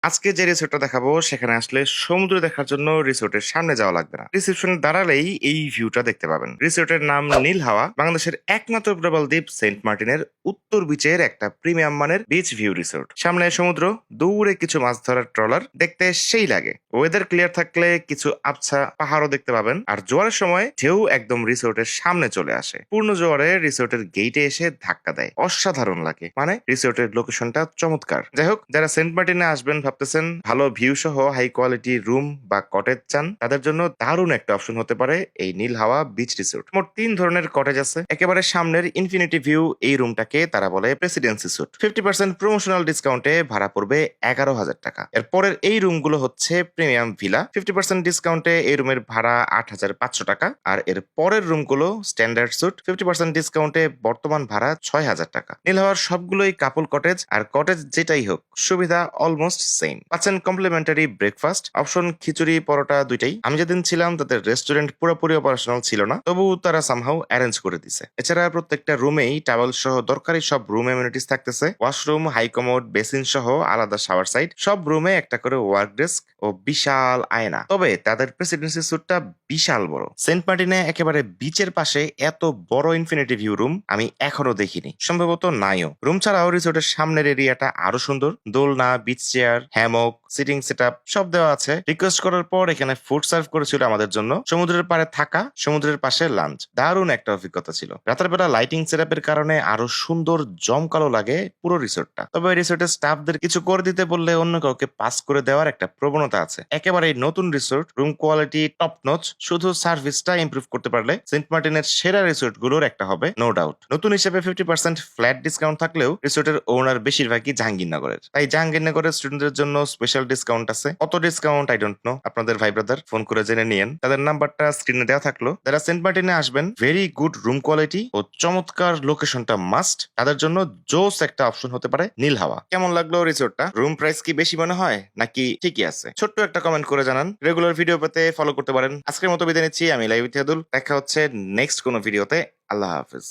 আজকে যে রিসোর্টটা দেখাবো সেখানে আসলে সমুদ্র দেখার জন্য রিসোর্টের সামনে যাওয়া লাগবে না। রিসেপশনে দাঁড়ালেই এই ভিউটা দেখতে পাবেন। রিসোর্টের নাম নীল হাওয়া, বাংলাদেশের একমাত্র প্রবাল দ্বীপ সেন্ট মার্টিনের উত্তর বিচের একটা প্রিমিয়াম মানের বিচ ভিউ রিসোর্ট। সামনে সমুদ্র, দূরে কিছু মাছ ধরার ট্রলার, দেখতে সেই লাগে। ওয়েদার ক্লিয়ার থাকলে কিছু আবছা পাহাড়ও দেখতে পাবেন, আর জোয়ারের সময় ঢেউ একদম রিসোর্টের সামনে চলে আসে। পূর্ণ জোয়ারে রিসোর্টের গেটে এসে ধাক্কা দেয়, অসাধারণ লাগে। মানে রিসোর্টের লোকেশনটা চমৎকার। যাই হোক, যারা সেন্ট মার্টিনে আসবেন ভাবতেছেন, ভালো ভিউ সহ হাই কোয়ালিটি রুম বা কটেজ চান, তাদের জন্য দারুণ একটা অপশন হতে পারে এই নীল হাওয়া বিচ রিসোর্ট। মোট 3 ধরনের কটেজ আছে। একেবারে সামনের ইনফিনিটি ভিউ এই রুমটাকে তারা বলে প্রেসিডেন্সি স্যুট। 50% প্রমোশনাল ডিসকাউন্টে ভাড়া পড়বে 11,000 টাকা। এর পরের এই রুমগুলো হচ্ছে প্রিমিয়াম ভিলা। 50% ডিসকাউন্টে এই রুমের ভাড়া 8,500 টাকা। আর এর পরের রুমগুলো স্ট্যান্ডার্ড স্যুট, 50% ডিসকাউন্টে বর্তমান ভাড়া 6,000 টাকা। নীল হাওয়ার সবগুলোই কাপল কটেজ, আর কটেজ যেটাই হোক সুবিধা অলমোস্ট সেম। পাচ্ছেন কমপ্লিমেন্টারি ব্রেকফাস্ট অপশন, খিচুড়ি পরোটা দুইটাই। আমি যেদিন ছিলাম তাদের রেস্টুরেন্ট পুরোপুরি অপারেশনাল ছিল না, তবু তারা সামহাউ অ্যারেঞ্জ করে দিছে। এছাড়া প্রত্যেকটা রুমেই টাওয়েল সহ দরকারি সব রুম এমিনিটিস থাকতেছে। ওয়াশরুম, হাই কমোড, বেসিন সহ আলাদা শাওয়ার সাইড, সব রুমে একটা করে ওয়ার্ক ডেস্ক ও বিশাল আয়না। তবে তাদের প্রেসিডেন্সি স্যুটটা বিশাল বড়। সেন্ট মার্টিনে একেবারে বিচের পাশে এত বড় ইনফিনিটি ভিউ রুম আমি এখনো দেখিনি, সম্ভবত নাইও। রুম ছাড়াও রিসোর্টের সামনের এরিয়াটা আরো সুন্দর। দোলনা, beach chair, hammock, sitting setup সব দেওয়া আছে। রিকোয়েস্ট করার পর এখানে ফুড সার্ভ করেছিল আমাদের জন্য। সমুদ্রের পাড়ে থাকা, সমুদ্রের পাশে লাঞ্চ, দারুণ একটা অভিজ্ঞতা ছিল। রাতের বেলা লাইটিং সেটআপের কারণে আরো সুন্দর জমকালো লাগে পুরো রিসোর্টটা। তবে রিসোর্টের স্টাফদের কিছু করে দিতে বললে অন্য কাউকে পাস করে দেওয়ার একটা প্রবণতা আছে। একেবারে নতুন resort, room quality top notch, শুধু সার্ভিসটা ইমপ্রুভ করতে পারলে সেন্ট মার্টিনের সেরা রিসোর্ট গুলোর একটা হবে নো ডাউট। নতুন হিসেবে 50% ফ্ল্যাট ডিসকাউন্ট থাকলেও রিসোর্টের ওনার বেশিরভাগই জাহাঙ্গীরনগরের, তাই জাহাঙ্গীরনগরের স্টুডেন্টদের জন্য স্পেশাল ডিসকাউন্ট আছে। কত ডিসকাউন্ট আই ডোন্ট নো, আপনাদের ভাই ব্রাদার ফোন করে জেনে নিয়েন। তাদের নাম্বারটা স্ক্রিনে দেওয়া থাকলো। যারা সেন্ট মার্টিনে আসবেন, ভেরি গুড রুম কোয়ালিটি ও চমৎকার লোকেশনটা মাস্ট, তাদের জন্য জোস একটা অপশন হতে পারে নীল হাওয়া। কেমন লাগলো রিসোর্টটা? রুম প্রাইস কি বেশি মনে হয় নাকি ঠিকই আছে? ছোট্ট একটা কমেন্ট করে জানান। রেগুলার ভিডিও পেতে ফলো করতে পারেন। আজকের মতো বিদায় নিচ্ছি, আমি লাইভ ইতিহাদুল। দেখা হচ্ছে নেক্সট কোনো ভিডিওতে। আল্লাহ হাফিজ।